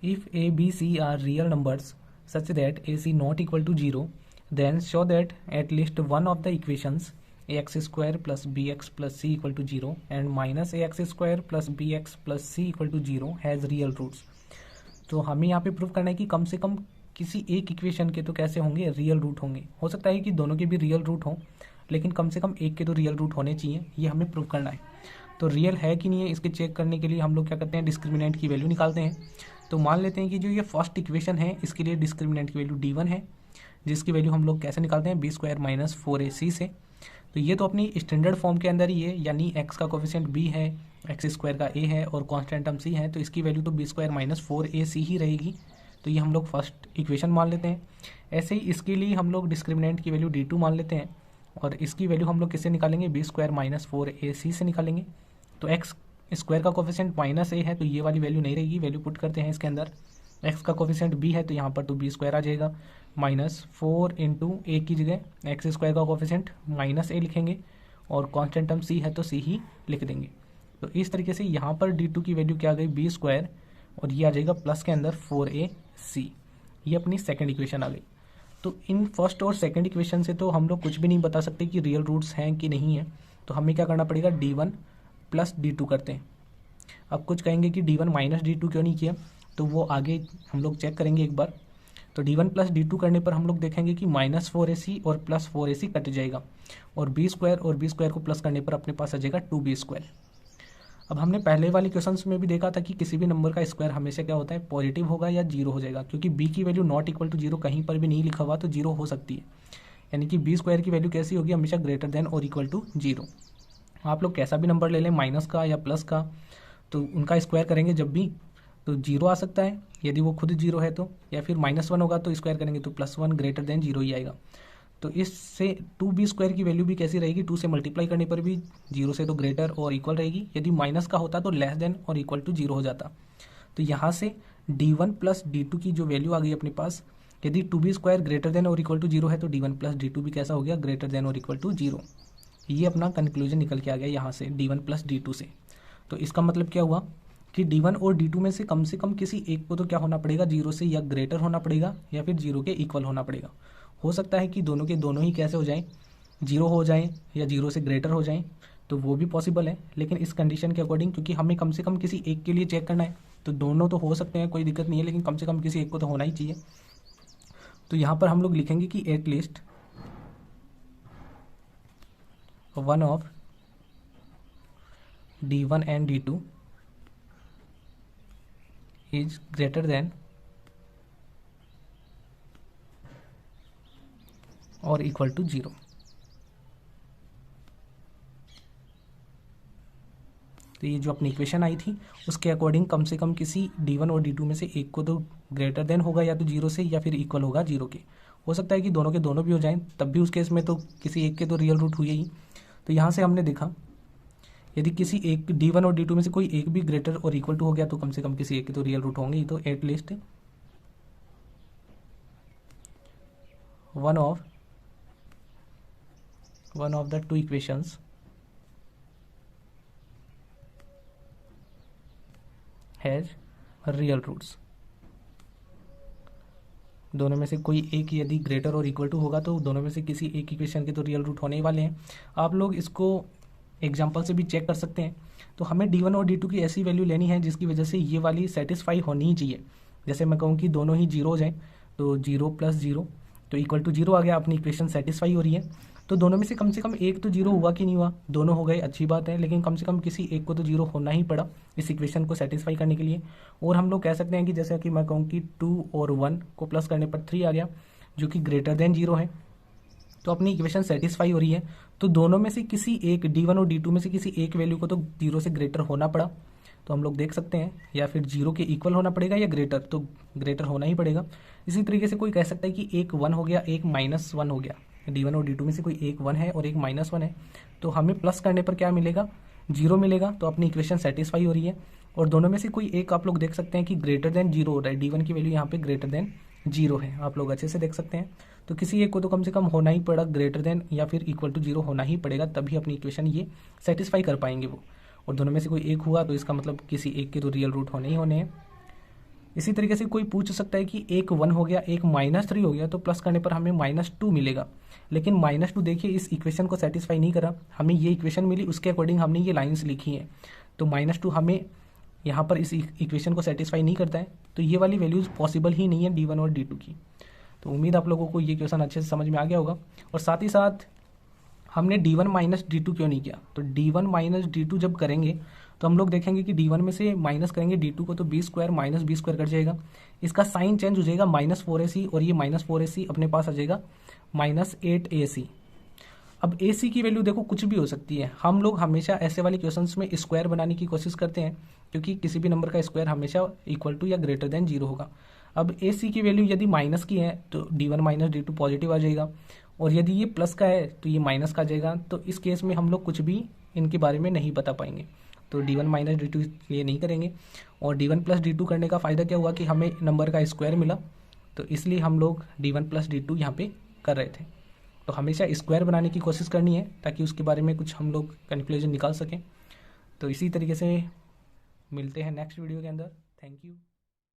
If A, B, C are real numbers such that AC not equal to 0, then show that at least one of the equations ax square plus bx plus c equal to 0 and minus ax square plus bx plus c equal to 0 has real roots. तो हमें यहाँ पे prove करना है कि कम से कम किसी एक इक्वेशन के तो कैसे होंगे, रियल रूट होंगे. हो सकता है कि दोनों के भी रियल रूट हों, लेकिन कम से कम एक के तो रियल रूट होने चाहिए. ये हमें प्रूव करना है. तो रियल है कि नहीं है इसके चेक करने के लिए हम लोग क्या करते हैं, डिस्क्रिमिनेंट की वैल्यू निकालते हैं. तो मान लेते हैं कि जो ये फर्स्ट इक्वेशन है इसके लिए डिस्क्रिमिनेंट की वैल्यू d1 है, जिसकी वैल्यू हम लोग कैसे निकालते हैं, बी स्क्वायर माइनस 4ac से. तो ये तो अपनी स्टैंडर्ड फॉर्म के अंदर ही है, यानी x का कोफिशिएंट b है, एक्स स्क्वायर का a है और कांस्टेंट टर्म c है, तो इसकी वैल्यू तो बी स्क्वायर माइनस 4ac ही रहेगी. तो ये हम लोग फर्स्ट इक्वेशन मान लेते हैं. ऐसे ही इसके लिए हम लोग डिस्क्रिमिनेंट की वैल्यू d2 मान लेते हैं और इसकी वैल्यू हम लोग किससे निकालेंगे, बी स्क्वायर माइनस 4ac से निकालेंगे. तो एक्स स्क्वायर का कोफिशिएंट माइनस a है तो ये वाली वैल्यू नहीं रहेगी, वैल्यू पुट करते हैं इसके अंदर. एक्स का कोफिशिएंट b है तो यहाँ पर तो बी स्क्वायर आ जाएगा माइनस 4 इंटू ए की जगह एक्स स्क्वायर का कोफिशिएंट माइनस a लिखेंगे और कांस्टेंट टर्म c है तो c ही लिख देंगे. तो इस तरीके से यहाँ पर d2 की वैल्यू क्या आ गई, बी स्क्वायर और ये आ जाएगा प्लस के अंदर 4ac. ये अपनी सेकंड इक्वेशन आ गई. तो इन फर्स्ट और सेकंड इक्वेशन से तो हम लोग कुछ भी नहीं बता सकते कि रियल रूट्स हैं कि नहीं है. तो हमें क्या करना पड़ेगा, d1 प्लस d2 करते हैं. अब कुछ कहेंगे कि d1 माइनस d2 क्यों नहीं किया, तो वो आगे हम लोग चेक करेंगे एक बार. तो d1 प्लस d2 करने पर हम लोग देखेंगे कि माइनस 4ac और प्लस 4ac कट जाएगा और बी स्क्वायर को प्लस करने पर अपने पास आ जाएगा 2b स्क्वायर. अब हमने पहले वाले क्वेश्चंस में भी देखा था कि किसी भी नंबर का स्क्वायर हमेशा क्या होता है, पॉजिटिव होगा या जीरो हो जाएगा, क्योंकि b की value not equal to zero कहीं पर भी नहीं लिखा हुआ तो जीरो हो सकती है. यानी कि बी स्क्वायर की वैल्यू कैसी होगी, हमेशा ग्रेटर देन और इक्वल टू जीरो. आप लोग कैसा भी नंबर ले लें, माइनस का या प्लस का, तो उनका स्क्वायर करेंगे जब भी तो जीरो आ सकता है यदि वो खुद जीरो है तो, या फिर -1 होगा तो स्क्वायर करेंगे तो +1 ग्रेटर देन जीरो ही आएगा. तो इससे 2b स्क्वायर की वैल्यू भी कैसी रहेगी, 2 से मल्टीप्लाई करने पर भी जीरो से तो ग्रेटर और इक्वल रहेगी. यदि माइनस का होता तो लेस देन और इक्वल टू जीरो हो जाता. तो यहाँ से d1 प्लस d2 की जो वैल्यू आ गई अपने पास, यदि 2b स्क्वायर ग्रेटर देन और इक्वल टू जीरो है तो d1 प्लस d2 भी कैसा हो गया, ग्रेटर देन और इक्वल टू जीरो. ये अपना कंक्लूजन निकल के आ गया यहाँ से d1 प्लस d2 से. तो इसका मतलब क्या हुआ कि d1 और d2 में से कम किसी एक को तो क्या होना पड़ेगा, जीरो से या ग्रेटर होना पड़ेगा या फिर जीरो के इक्वल होना पड़ेगा. हो सकता है कि दोनों के दोनों ही कैसे हो जाएं, जीरो हो जाएं या जीरो से ग्रेटर हो जाएं, तो वो भी पॉसिबल है. लेकिन इस कंडीशन के अकॉर्डिंग, क्योंकि हमें कम से कम किसी एक के लिए चेक करना है, तो दोनों तो हो सकते हैं, कोई दिक्कत नहीं है, लेकिन कम से कम किसी एक को तो होना ही चाहिए. तो यहाँ पर हम लोग लिखेंगे कि at least one of d1 and d2 is greater than और इक्वल टू जीरो. तो ये जो अपनी इक्वेशन आई थी उसके अकॉर्डिंग कम से कम किसी d1 और d2 में से एक को तो ग्रेटर देन होगा या तो जीरो से या फिर इक्वल होगा जीरो के. हो सकता है कि दोनों के दोनों भी हो जाएं, तब भी उस केस में तो किसी एक के तो रियल रूट हुए ही. तो यहाँ से हमने देखा यदि किसी एक d1 और d2 में से कोई एक भी ग्रेटर और इक्वल टू हो गया तो कम से कम किसी एक के तो रियल रूट होंगे ही. तो at least one of the two equations has real roots. दोनों में से कोई एक यदि ग्रेटर और इक्वल टू होगा तो दोनों में से किसी एक इक्वेशन के तो रियल रूट होने ही वाले हैं. आप लोग इसको एग्जाम्पल से भी चेक कर सकते हैं. तो हमें d1 और d2 की ऐसी वैल्यू लेनी है जिसकी वजह से ये वाली सेटिस्फाई होनी ही चाहिए. जैसे मैं कहूँ कि दोनों ही जीरो हो जाएं, तो जीरो प्लस जीरो तो इक्वल टू जीरो आ गया, अपनी इक्वेशन सेटिस्फाई हो रही है. तो दोनों में से कम एक तो जीरो हुआ कि नहीं हुआ, दोनों हो गए, अच्छी बात है, लेकिन कम से कम किसी एक को तो जीरो होना ही पड़ा इस इक्वेशन को सेटिस्फाई करने के लिए. और हम लोग कह सकते हैं कि जैसे कि मैं कहूँ कि 2 और 1 को प्लस करने पर 3 आ गया जो कि ग्रेटर देन जीरो है. तो अपनी इक्वेशन सेटिस्फाई हो रही है. तो दोनों में से किसी एक d1 और d2 में से किसी एक वैल्यू को तो जीरो से ग्रेटर होना पड़ा. तो हम लोग देख सकते हैं या फिर जीरो के इक्वल होना पड़ेगा या ग्रेटर, तो ग्रेटर होना ही पड़ेगा. इसी तरीके से कोई कह सकता है कि एक 1 हो गया, एक -1 हो गया. d1 और d2 में से कोई एक 1 है और एक -1 है, तो हमें प्लस करने पर क्या मिलेगा, जीरो मिलेगा. तो अपनी इक्वेशन सेटिस्फाई हो रही है. और दोनों में से कोई एक आप लोग देख सकते हैं कि ग्रेटर देन जीरो हो रहा है, d1 की वैल्यू यहाँ पे ग्रेटर देन जीरो है, आप लोग अच्छे से देख सकते हैं. तो किसी एक को तो कम से कम होना ही पड़ा, ग्रेटर देन या फिर इक्वल टू जीरो होना ही पड़ेगा, तभी अपनी इक्वेशन ये सेटिस्फाई कर पाएंगे वो. और दोनों में से कोई एक हुआ तो इसका मतलब किसी एक के तो रियल रूट होने ही होने हैं. इसी तरीके से कोई पूछ सकता है कि एक 1 हो गया, एक -3 हो गया, तो प्लस करने पर हमें -2 मिलेगा। लेकिन -2 देखिए इस इक्वेशन को सेटिस्फाई नहीं करा, हमें ये इक्वेशन मिली, उसके अकॉर्डिंग हमने ये लाइन्स लिखी हैं। तो -2 हमें यहाँ पर इस इक्वेशन को सेटिस्फाई नहीं करता है, तो ये वाली वैल्यूज़ पॉसिबल ही नहीं है D1 और D2 की। तो उम्मीद आप लोगों को ये क्वेश्चन अच्छे से समझ में आ गया होगा। और साथ ही साथ हमने D1 माइनस D2 क्यों नहीं किया, तो D1 माइनस D2 जब करेंगे तो हम लोग देखेंगे कि D1 में से माइनस करेंगे D2 को, तो b² माइनस b² कट जाएगा, इसका साइन चेंज हो जाएगा -4ac, और ये -4ac अपने पास आ जाएगा -8ac। अब ac की वैल्यू देखो कुछ भी हो सकती है, हम लोग हमेशा ऐसे वाले क्वेश्चंस में स्क्वायर बनाने की कोशिश करते हैं, क्योंकि किसी भी नंबर का स्क्वायर हमेशा इक्वल टू या ग्रेटर देन 0 होगा। अब ac की वैल्यू यदि माइनस की है तो D1 माइनस D2 पॉजिटिव आ जाएगा, और यदि ये प्लस का है तो ये माइनस का आ जाएगा। तो इस केस में हम लोग कुछ भी इनके बारे में नहीं बता पाएंगे, तो D1 माइनस D2 ये नहीं करेंगे। और D1 प्लस D2 करने का फ़ायदा क्या हुआ कि हमें नंबर का स्क्वायर मिला, तो इसलिए हम लोग D1 प्लस D2 यहाँ पे कर रहे थे। तो हमेशा स्क्वायर बनाने की कोशिश करनी है ताकि उसके बारे में कुछ हम लोग कंक्लूजन निकाल सकें। तो इसी तरीके से मिलते हैं नेक्स्ट वीडियो के अंदर। Thank you.